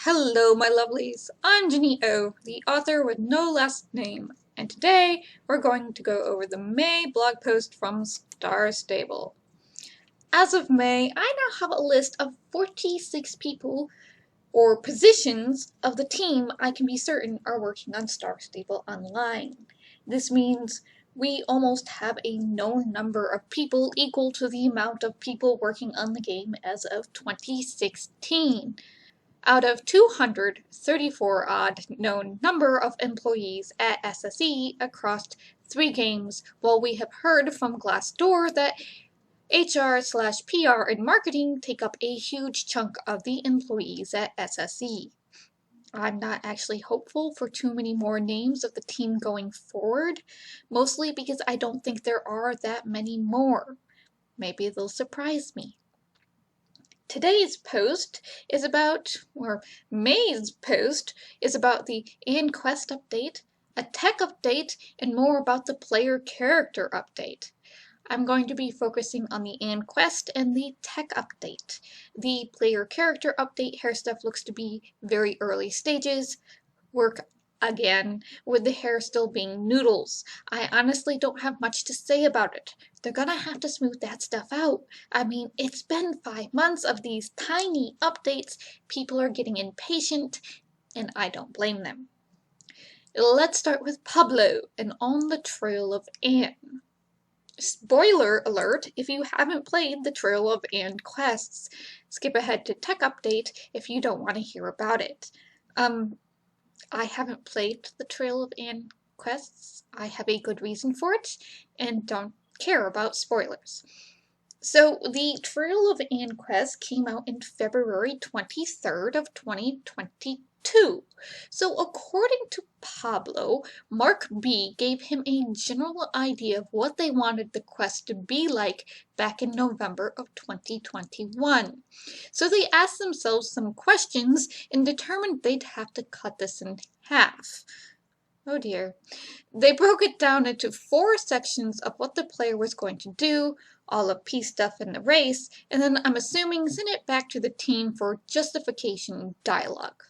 Hello, my lovelies. I'm Jenny O, the author with no last name, and today we're going to go over the May blog post from Star Stable. As of May, I now have a list of 46 people or positions of the team I can be certain are working on Star Stable Online. This means we almost have a known number of people equal to the amount of people working on the game as of 2016. Out of 234 odd known number of employees at SSE across 3 games, while we have heard from Glassdoor that HR/PR and marketing take up a huge chunk of the employees at SSE. I'm not actually hopeful for too many more names of the team going forward, mostly because I don't think there are that many more. Maybe they'll surprise me. Today's post is about, or May's post is about the Quest update, a tech update, and more about the player character update. I'm going to be focusing on the Quest and the tech update. The player character update hair stuff looks to be very early stages. Work again, with the hair still being noodles. I honestly don't have much to say about it. They're gonna have to smooth that stuff out. I mean, it's been 5 months of these tiny updates. People are getting impatient, and I don't blame them. Let's start with Pablo and On the Trail of Anne. Spoiler alert, if you haven't played the Trail of Anne quests, skip ahead to Tech Update if you don't want to hear about it. I haven't played the Trail of Anne quests. I have a good reason for it, and don't care about spoilers. So, the Trail of Anne quest came out in February 23rd of 2022. So, according to Pablo, Mark B gave him a general idea of what they wanted the quest to be like back in November of 2021. So they asked themselves some questions and determined they'd have to cut this in half. Oh dear. They broke it down into 4 sections of what the player was going to do, all of P stuff in the race, and then I'm assuming sent it back to the team for justification dialogue.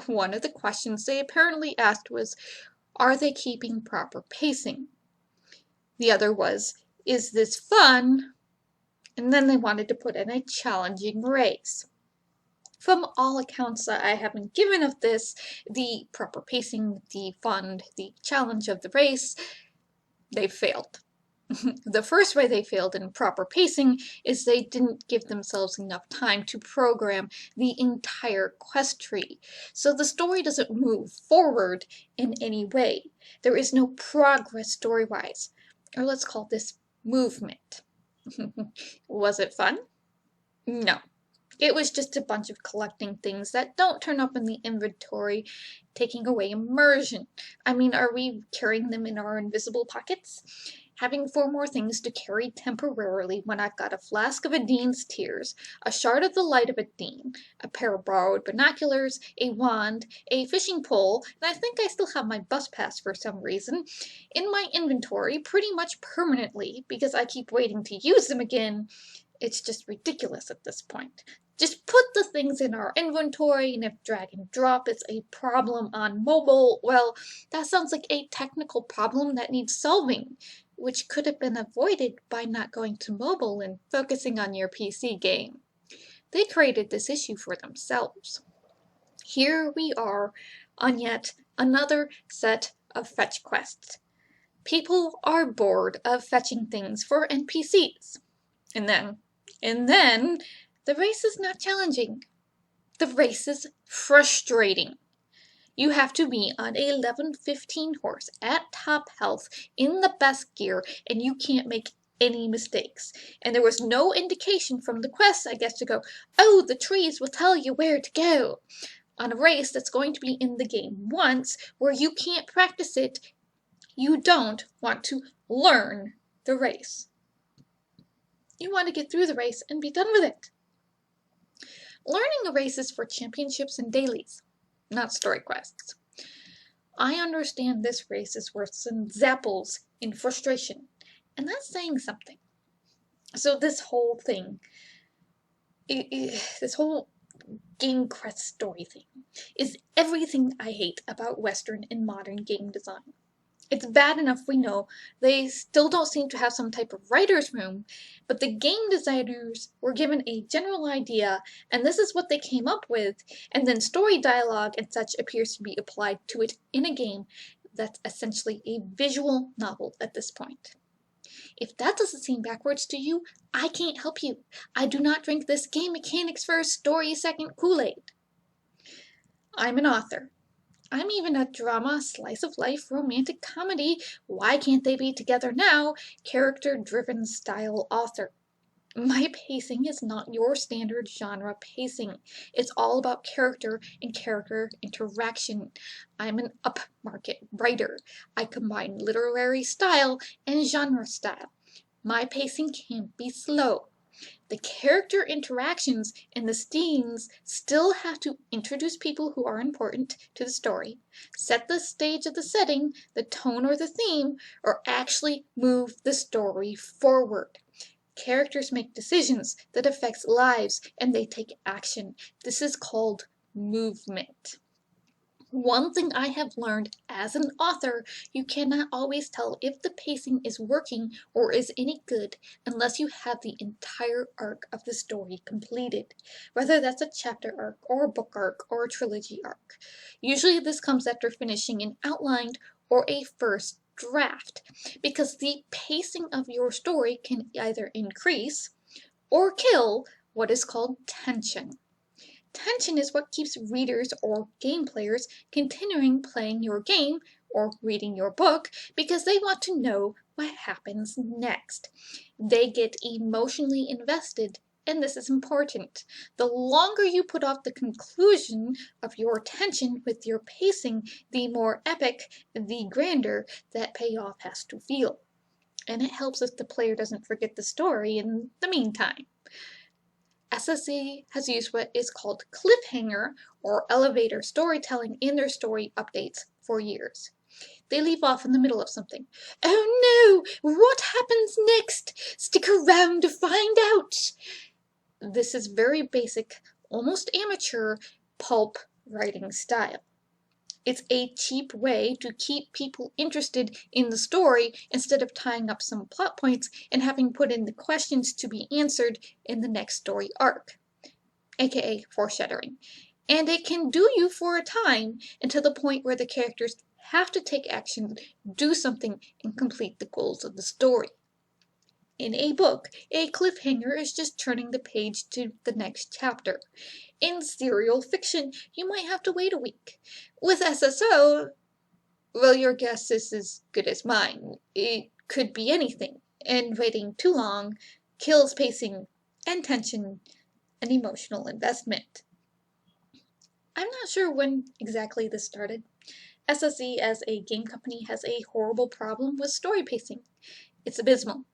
One of the questions they apparently asked was, are they keeping proper pacing? The other was, is this fun? And then they wanted to put in a challenging race. From all accounts that I have been given of this, the proper pacing, the fun, the challenge of the race, they failed. The first way they failed in proper pacing is they didn't give themselves enough time to program the entire quest tree. So the story doesn't move forward in any way. There is no progress story-wise. Or let's call this movement. Was it fun? No. It was just a bunch of collecting things that don't turn up in the inventory, taking away immersion. I mean, are we carrying them in our invisible pockets? Having 4 more things to carry temporarily when I've got a flask of Adine's tears, a shard of the light of Adine, a pair of borrowed binoculars, a wand, a fishing pole, and I think I still have my bus pass for some reason, in my inventory pretty much permanently because I keep waiting to use them again. It's just ridiculous at this point. Just put the things in our inventory, and if drag and drop is a problem on mobile, well, that sounds like a technical problem that needs solving, which could have been avoided by not going to mobile and focusing on your PC game. They created this issue for themselves. Here we are on yet another set of fetch quests. People are bored of fetching things for NPCs. And then, the race is not challenging. The race is frustrating. You have to be on a 11-15 horse at top health in the best gear, and you can't make any mistakes. And there was no indication from the quest, I guess, to go, oh, the trees will tell you where to go. On a race that's going to be in the game once, where you can't practice it, you don't want to learn the race. You want to get through the race and be done with it. Learning a race is for championships and dailies, not story quests. I understand this race is worth some zapples in frustration, and that's saying something. So this whole thing, this whole game crest story thing is everything I hate about Western and modern game design. It's bad enough we know they still don't seem to have some type of writer's room, but the game designers were given a general idea, and this is what they came up with, and then story dialogue and such appears to be applied to it in a game that's essentially a visual novel at this point. If that doesn't seem backwards to you, I can't help you. I do not drink this game mechanics first, story second Kool-Aid. I'm an author. I'm even a drama, slice of life, romantic comedy, why can't they be together now, character-driven style author. My pacing is not your standard genre pacing. It's all about character and character interaction. I'm an upmarket writer. I combine literary style and genre style. My pacing can't be slow. The character interactions and the scenes still have to introduce people who are important to the story, set the stage of the setting, the tone or the theme, or actually move the story forward. Characters make decisions that affects lives and they take action. This is called movement. One thing I have learned as an author, you cannot always tell if the pacing is working or is any good unless you have the entire arc of the story completed, whether that's a chapter arc or a book arc or a trilogy arc. Usually this comes after finishing an outlined or a first draft, because the pacing of your story can either increase or kill what is called tension. Tension is what keeps readers or game players continuing playing your game or reading your book because they want to know what happens next. They get emotionally invested, and this is important. The longer you put off the conclusion of your tension with your pacing, the more epic, the grander that payoff has to feel. And it helps if the player doesn't forget the story in the meantime. SSE has used what is called cliffhanger or elevator storytelling in their story updates for years. They leave off in the middle of something. Oh no! What happens next? Stick around to find out! This is very basic, almost amateur pulp writing style. It's a cheap way to keep people interested in the story instead of tying up some plot points and having put in the questions to be answered in the next story arc, aka foreshadowing. And it can do you for a time until the point where the characters have to take action, do something, and complete the goals of the story. In a book, a cliffhanger is just turning the page to the next chapter. In serial fiction, you might have to wait a week. With SSO, well, your guess is as good as mine. It could be anything, and waiting too long kills pacing and tension and emotional investment. I'm not sure when exactly this started. SSE as a game company has a horrible problem with story pacing. It's abysmal,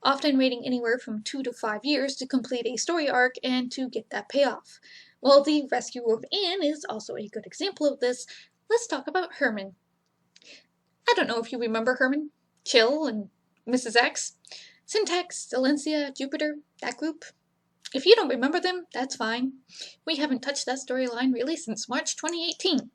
often waiting anywhere from 2 to 5 years to complete a story arc and to get that payoff. While the rescue of Anne is also a good example of this, let's talk about Herman. I don't know if you remember Herman, Chill, and Mrs. X, Syntax, Silencia, Jupiter, that group. If you don't remember them, that's fine. We haven't touched that storyline really since March 2018.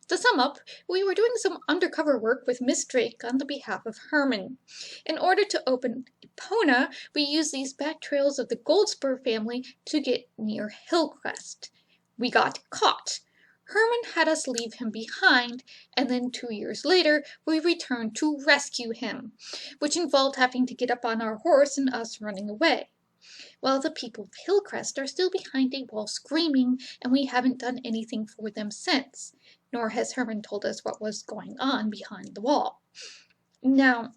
To sum up, we were doing some undercover work with Miss Drake on the behalf of Herman. In order to open Epona, we used these back trails of the Goldspur family to get near Hillcrest. We got caught. Herman had us leave him behind, and then 2 years later, we returned to rescue him, which involved having to get up on our horse and us running away. Well, the people of Hillcrest are still behind a wall screaming, and we haven't done anything for them since. Nor has Herman told us what was going on behind the wall. Now,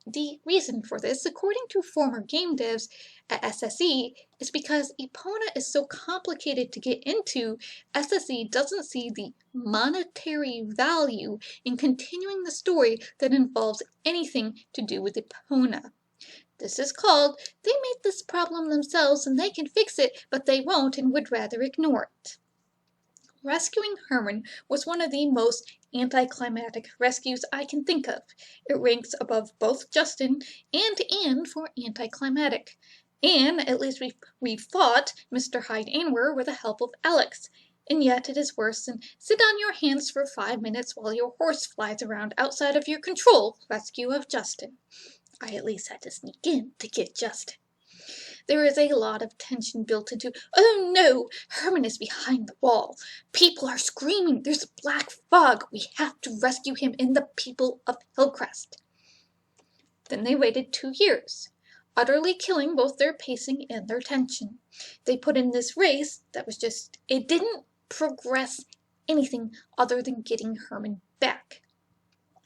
the reason for this, according to former game devs at SSE, is because Epona is so complicated to get into, SSE doesn't see the monetary value in continuing the story that involves anything to do with Epona. This is called, they made this problem themselves and they can fix it, but they won't and would rather ignore it. Rescuing Herman was one of the most anticlimactic rescues I can think of. It ranks above both Justin and Anne for anticlimactic. And at least we fought Mr. Hyde Anwer with the help of Alex. And yet it is worse than sit on your hands for 5 minutes while your horse flies around outside of your control rescue of Justin. I at least had to sneak in to get Justin. There is a lot of tension built into, oh no, Herman is behind the wall. People are screaming, there's a black fog, we have to rescue him and the people of Hillcrest. Then they waited 2 years, utterly killing both their pacing and their tension. They put in this race that was just, it didn't progress anything other than getting Herman back.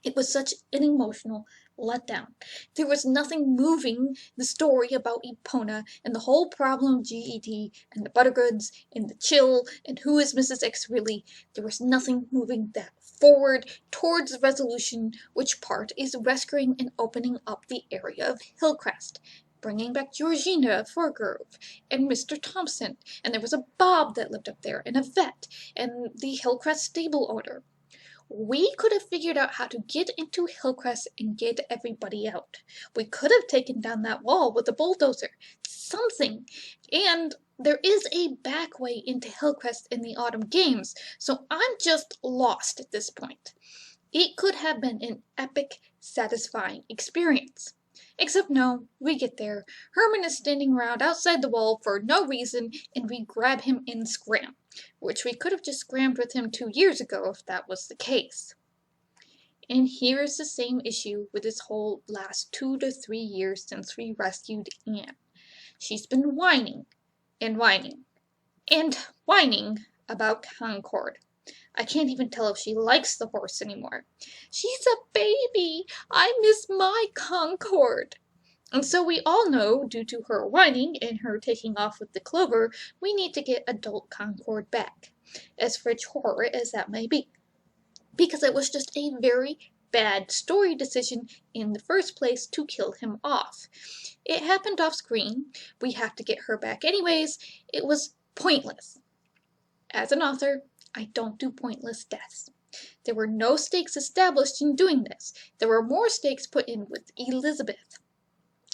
It was such an emotional letdown. There was nothing moving the story about Epona and the whole problem of GED and the Buttergoods and the chill and who is Mrs. X really. There was nothing moving that forward towards the resolution, which part is rescuing and opening up the area of Hillcrest, bringing back Georgina Forgrove and Mr. Thompson, and there was a Bob that lived up there, and a vet, and the Hillcrest stable owner. We could have figured out how to get into Hillcrest and get everybody out. We could have taken down that wall with a bulldozer. Something. And there is a back way into Hillcrest in the autumn games, so I'm just lost at this point. It could have been an epic, satisfying experience. Except no, we get there. Herman is standing around outside the wall for no reason, and we grab him and scram, which we could have just scrammed with him 2 years ago if that was the case. And here's the same issue with this whole last 2 to 3 years since we rescued Anne. She's been whining and whining and whining about Concord. I can't even tell if she likes the horse anymore. She's a baby. I miss my Concord. And so we all know, due to her whining and her taking off with the clover, we need to get adult Concord back, as fridge horror as that may be. Because it was just a very bad story decision in the first place to kill him off. It happened off screen. We have to get her back anyways. It was pointless. As an author, I don't do pointless deaths. There were no stakes established in doing this. There were more stakes put in with Elizabeth.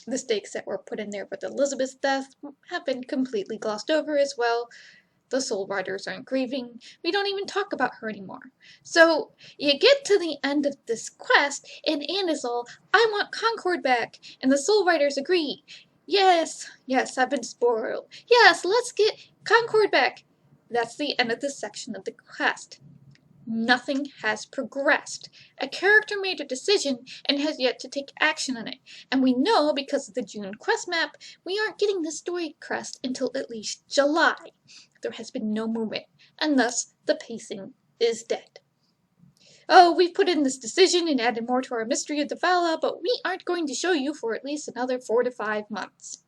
The stakes that were put in there with Elizabeth's death have been completely glossed over as well. The Soul Riders aren't grieving. We don't even talk about her anymore. So you get to the end of this quest, and Anne is all, I want Concord back, and the Soul Riders agree. Yes, I've been spoiled. Yes, let's get Concord back. That's the end of this section of the quest. Nothing has progressed. A character made a decision and has yet to take action on it. And we know, because of the June quest map, we aren't getting the story crest until at least July. There has been no movement, and thus the pacing is dead. Oh, we've put in this decision and added more to our Mystery of the Vala, but we aren't going to show you for at least another 4 to 5 months.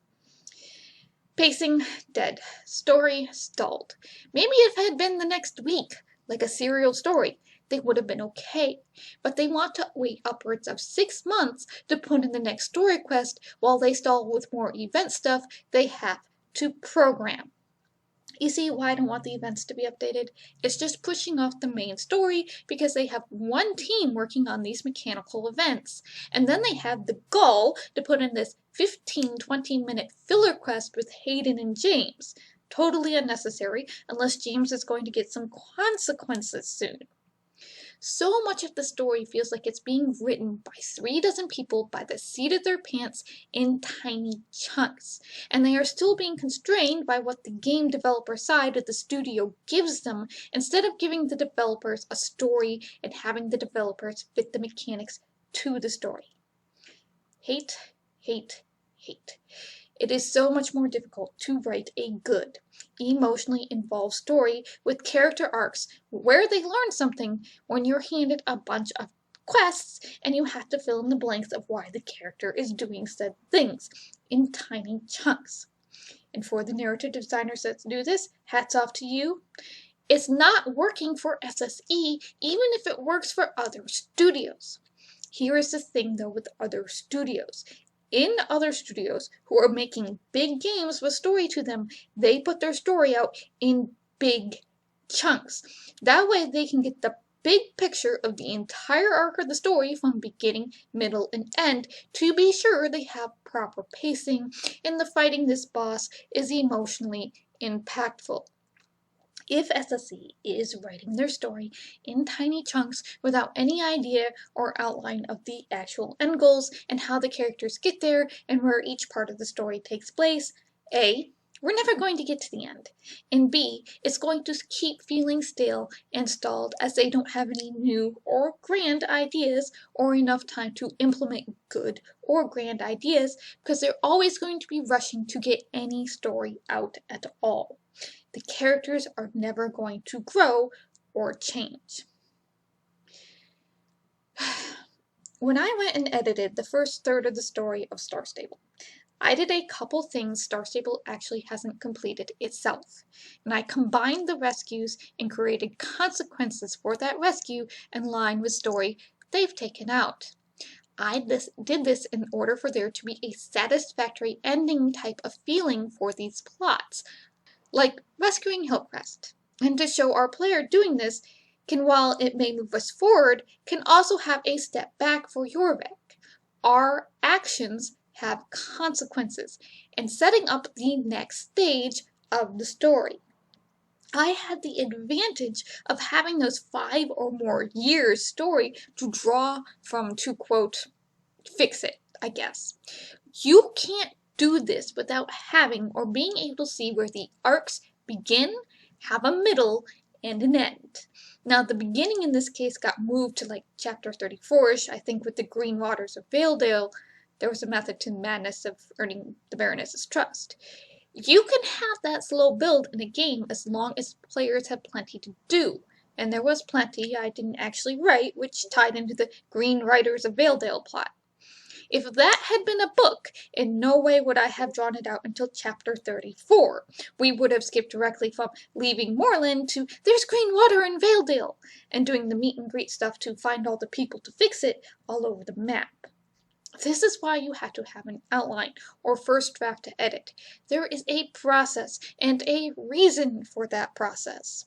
Pacing, dead. Story, stalled. Maybe if it had been the next week, like a serial story, they would have been okay. But they want to wait upwards of 6 months to put in the next story quest while they stall with more event stuff they have to program. You see why I don't want the events to be updated? It's just pushing off the main story because they have one team working on these mechanical events. And then they have the gall to put in this 15-20 minute filler quest with Hayden and James. Totally unnecessary unless James is going to get some consequences soon. So much of the story feels like it's being written by 3 dozen people by the seat of their pants in tiny chunks, and they are still being constrained by what the game developer side of the studio gives them instead of giving the developers a story and having the developers fit the mechanics to the story. Hate, hate, hate. It is so much more difficult to write a good, emotionally involved story with character arcs where they learn something when you're handed a bunch of quests and you have to fill in the blanks of why the character is doing said things in tiny chunks. And for the narrative designers that do this, hats off to you. It's not working for SSE, even if it works for other studios. Here is the thing though with other studios. In other studios who are making big games with story to them, they put their story out in big chunks. That way they can get the big picture of the entire arc of the story from beginning, middle, and end to be sure they have proper pacing and the fighting this boss is emotionally impactful. If SSE is writing their story in tiny chunks without any idea or outline of the actual end goals and how the characters get there and where each part of the story takes place, A, we're never going to get to the end, and B, it's going to keep feeling stale and stalled as they don't have any new or grand ideas or enough time to implement good or grand ideas because they're always going to be rushing to get any story out at all. The characters are never going to grow or change. When I went and edited the first third of the story of Star Stable, I did a couple things Star Stable actually hasn't completed itself, and I combined the rescues and created consequences for that rescue in line with story they've taken out. I did this in order for there to be a satisfactory ending type of feeling for these plots, like rescuing Hillcrest, and to show our player doing this can, while it may move us forward, can also have a step back for Jorvik. Our actions have consequences and setting up the next stage of the story. I had the advantage of having those 5 or more years story to draw from to, quote, fix it, I guess. You can't do this without having or being able to see where the arcs begin, have a middle, and an end. Now, the beginning in this case got moved to like chapter 34-ish. I think with the Green Waters of Valedale, there was a method to the madness of earning the Baroness's trust. You can have that slow build in a game as long as players have plenty to do. And there was plenty I didn't actually write, which tied into the Green Riders of Valedale plot. If that had been a book, in no way would I have drawn it out until chapter 34. We would have skipped directly from leaving Moorland to there's green water in Valedale, and doing the meet and greet stuff to find all the people to fix it all over the map. This is why you have to have an outline or first draft to edit. There is a process and a reason for that process.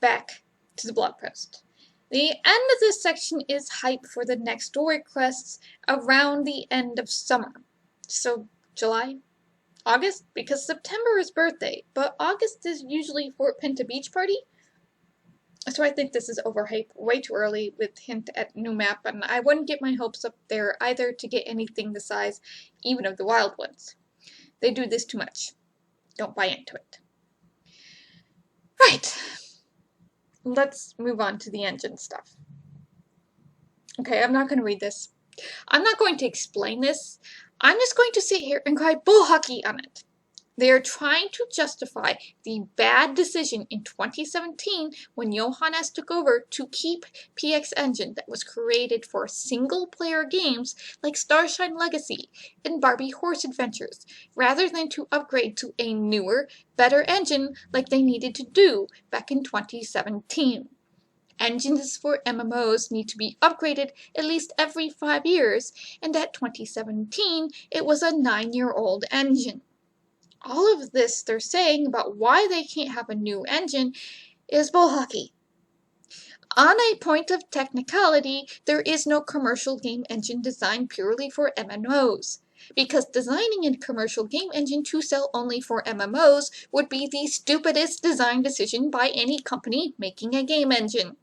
Back to the blog post. The end of this section is hype for the next story quests around the end of summer. So July? August? Because September is birthday, but August is usually Fort Pinta Beach Party. So I think this is overhyped way too early with hint at new map, and I wouldn't get my hopes up there either to get anything the size even of the Wild Ones. They do this too much. Don't buy into it. Right. Let's move on to the engine stuff. Okay, I'm not going to read this. I'm not going to explain this. I'm just going to sit here and cry bull hockey on it. They are trying to justify the bad decision in 2017 when Johannes took over to keep PX Engine that was created for single-player games like Starshine Legacy and Barbie Horse Adventures, rather than to upgrade to a newer, better engine like they needed to do back in 2017. Engines for MMOs need to be upgraded at least every 5 years, and at 2017 it was a 9-year-old engine. All of this they're saying about why they can't have a new engine is bull hockey. On a point of technicality, there is no commercial game engine designed purely for MMOs, because designing a commercial game engine to sell only for MMOs would be the stupidest design decision by any company making a game engine.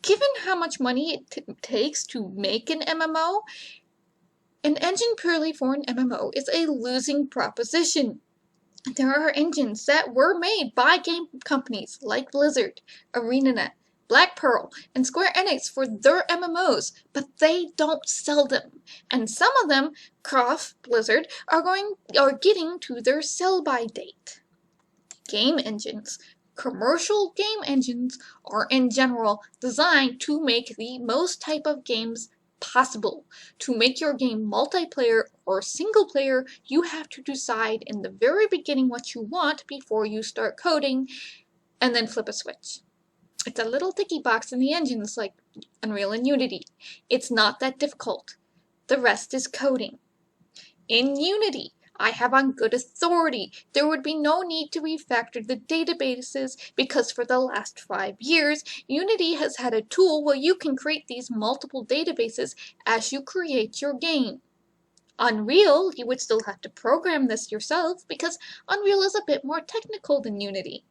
Given how much money it takes to make an MMO, an engine purely for an MMO is a losing proposition. There are engines that were made by game companies like Blizzard, ArenaNet, Black Pearl, and Square Enix for their MMOs, but they don't sell them. And some of them, KOF, Blizzard, are getting to their sell-by date. Game engines, commercial game engines, are in general designed to make the most type of games possible. To make your game multiplayer or single player, you have to decide in the very beginning what you want before you start coding, and then flip a switch. It's a little ticky box in the engines like Unreal and Unity. It's not that difficult. The rest is coding. In Unity, I have on good authority there would be no need to refactor the databases because for the last 5 years, Unity has had a tool where you can create these multiple databases as you create your game. Unreal, you would still have to program this yourself because Unreal is a bit more technical than Unity.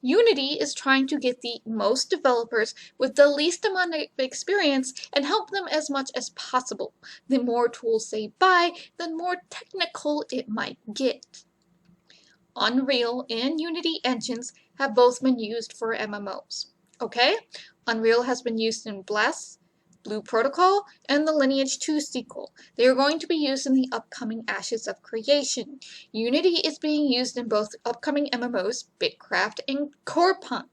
Unity is trying to get the most developers with the least amount of experience and help them as much as possible. The more tools they buy, the more technical it might get. Unreal and Unity engines have both been used for MMOs. Okay? Unreal has been used in Bless, Blue Protocol, and the Lineage 2 sequel. They are going to be used in the upcoming Ashes of Creation. Unity is being used in both upcoming MMOs, Bitcraft and Corepunk.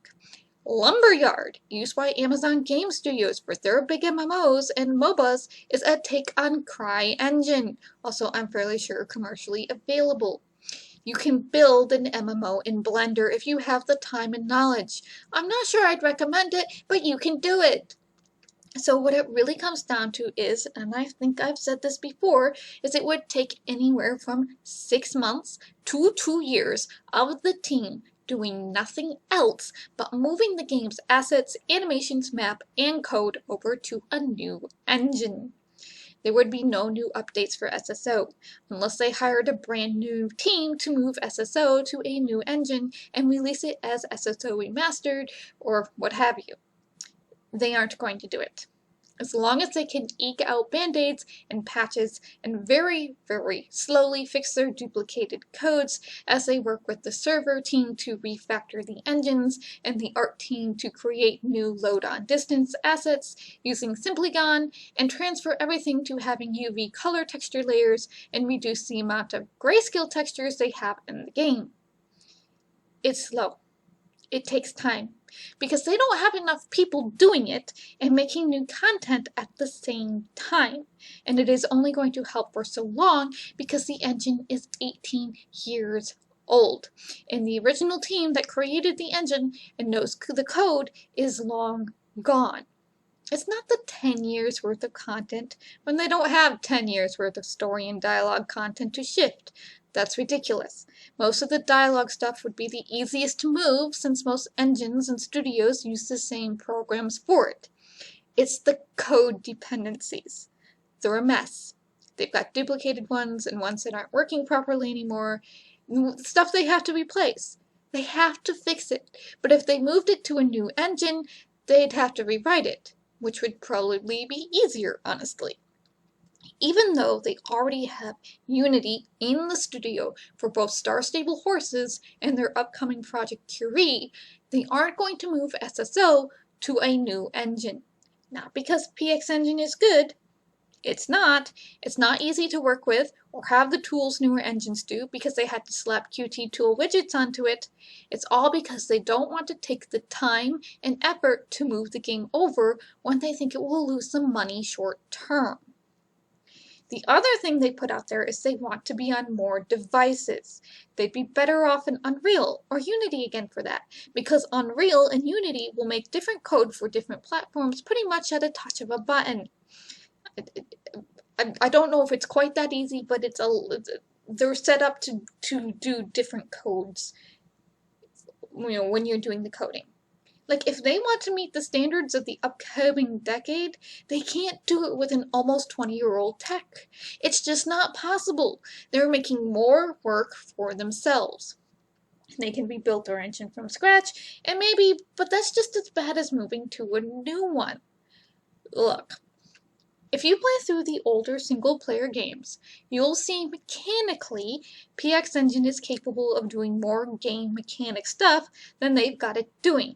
Lumberyard, used by Amazon Game Studios for their big MMOs and MOBAs, is a take on CryEngine, also I'm fairly sure commercially available. You can build an MMO in Blender if you have the time and knowledge. I'm not sure I'd recommend it, but you can do it. So what it really comes down to is, and I think I've said this before, is it would take anywhere from 6 months to 2 years of the team doing nothing else but moving the game's assets, animations, map, and code over to a new engine. There would be no new updates for SSO, unless they hired a brand new team to move SSO to a new engine and release it as SSO Remastered or what have you. They aren't going to do it. As long as they can eke out band-aids and patches and very, very slowly fix their duplicated codes as they work with the server team to refactor the engines and the art team to create new load-on-distance assets using Simplygon and transfer everything to having UV color texture layers and reduce the amount of grayscale textures they have in the game. It's slow. It takes time, because they don't have enough people doing it and making new content at the same time. And it is only going to help for so long because the engine is 18 years old. And the original team that created the engine and knows the code is long gone. It's not the 10 years worth of content when they don't have 10 years worth of story and dialogue content to shift. That's ridiculous. Most of the dialogue stuff would be the easiest to move since most engines and studios use the same programs for it. It's the code dependencies. They're a mess. They've got duplicated ones and ones that aren't working properly anymore. Stuff they have to replace. They have to fix it. But if they moved it to a new engine, they'd have to rewrite it, which would probably be easier, honestly. Even though they already have Unity in the studio for both Star Stable Horses and their upcoming Project Curie, they aren't going to move SSO to a new engine. Not because PX Engine is good. It's not. It's not easy to work with or have the tools newer engines do because they had to slap Qt tool widgets onto it. It's all because they don't want to take the time and effort to move the game over when they think it will lose some money short term. The other thing they put out there is they want to be on more devices. They'd be better off in Unreal, or Unity again for that, because Unreal and Unity will make different code for different platforms pretty much at a touch of a button. I don't know if it's quite that easy, but they're set up to do different codes, when you're doing the coding. Like, if they want to meet the standards of the upcoming decade, they can't do it with an almost 20-year-old tech. It's just not possible. They're making more work for themselves. They can rebuild their engine from scratch, and maybe, but that's just as bad as moving to a new one. Look, if you play through the older single-player games, you'll see mechanically PX Engine is capable of doing more game mechanic stuff than they've got it doing.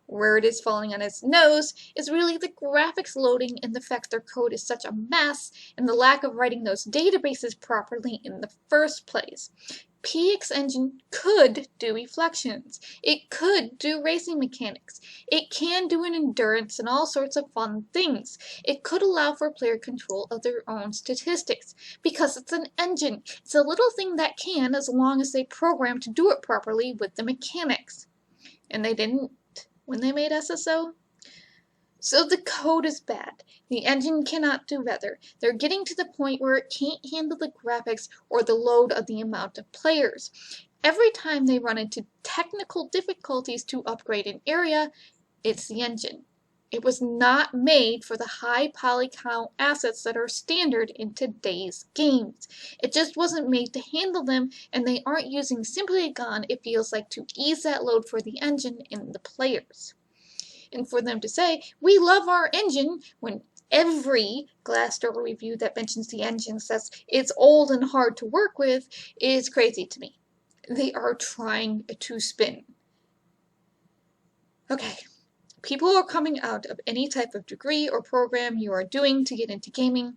Where it is falling on its nose is really the graphics loading and the fact their code is such a mess and the lack of writing those databases properly in the first place. PX Engine could do reflections. It could do racing mechanics. It can do an endurance and all sorts of fun things. It could allow for player control of their own statistics because it's an engine. It's a little thing that can, as long as they program to do it properly with the mechanics. And they didn't when they made SSO. So the code is bad. The engine cannot do better. They're getting to the point where it can't handle the graphics or the load of the amount of players. Every time they run into technical difficulties to upgrade an area, it's the engine. It was not made for the high poly count assets that are standard in today's games. It just wasn't made to handle them, and they aren't using Simply-Gon, it feels like, to ease that load for the engine and the players. And for them to say, we love our engine, when every Glassdoor review that mentions the engine says it's old and hard to work with, is crazy to me. They are trying to spin. Okay, people are coming out of any type of degree or program you are doing to get into gaming.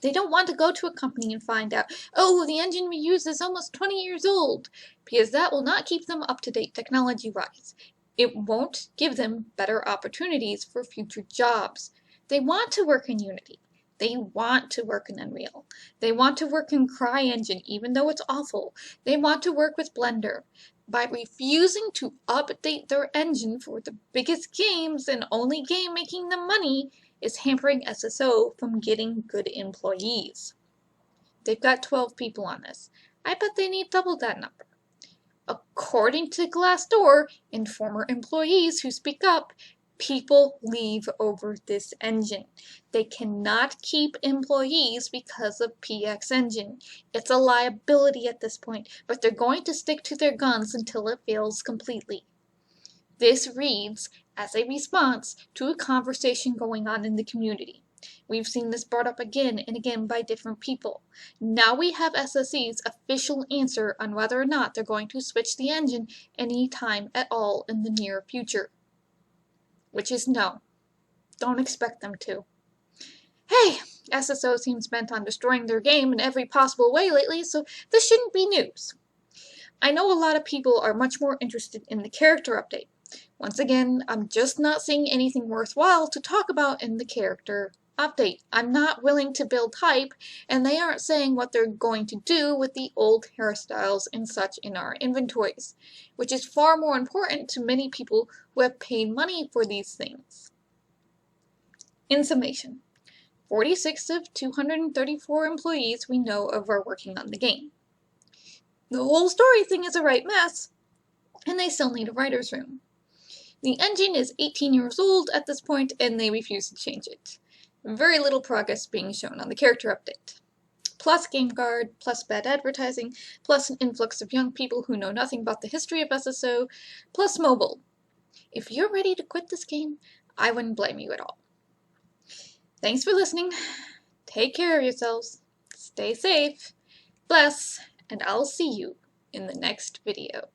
They don't want to go to a company and find out, oh, the engine we use is almost 20 years old, because that will not keep them up to date technology-wise. It won't give them better opportunities for future jobs. They want to work in Unity. They want to work in Unreal. They want to work in CryEngine, even though it's awful. They want to work with Blender. By refusing to update their engine for the biggest games and only game making them money is hampering SSO from getting good employees. They've got 12 people on this. I bet they need double that number. According to Glassdoor and former employees who speak up, people leave over this engine. They cannot keep employees because of PX Engine. It's a liability at this point, but they're going to stick to their guns until it fails completely. This reads as a response to a conversation going on in the community. We've seen this brought up again and again by different people. Now we have SSE's official answer on whether or not they're going to switch the engine any time at all in the near future. Which is no. Don't expect them to. Hey, SSO seems bent on destroying their game in every possible way lately, so this shouldn't be news. I know a lot of people are much more interested in the character update. Once again, I'm just not seeing anything worthwhile to talk about in the character update. I'm not willing to build hype, and they aren't saying what they're going to do with the old hairstyles and such in our inventories, which is far more important to many people who have paid money for these things. In summation, 46 of 234 employees we know of are working on the game. The whole story thing is a right mess, and they still need a writer's room. The engine is 18 years old at this point, and they refuse to change it. Very little progress being shown on the character update. Plus Game Guard, plus bad advertising, plus an influx of young people who know nothing about the history of SSO, plus mobile. If you're ready to quit this game, I wouldn't blame you at all. Thanks for listening. Take care of yourselves. Stay safe. Bless, and I'll see you in the next video.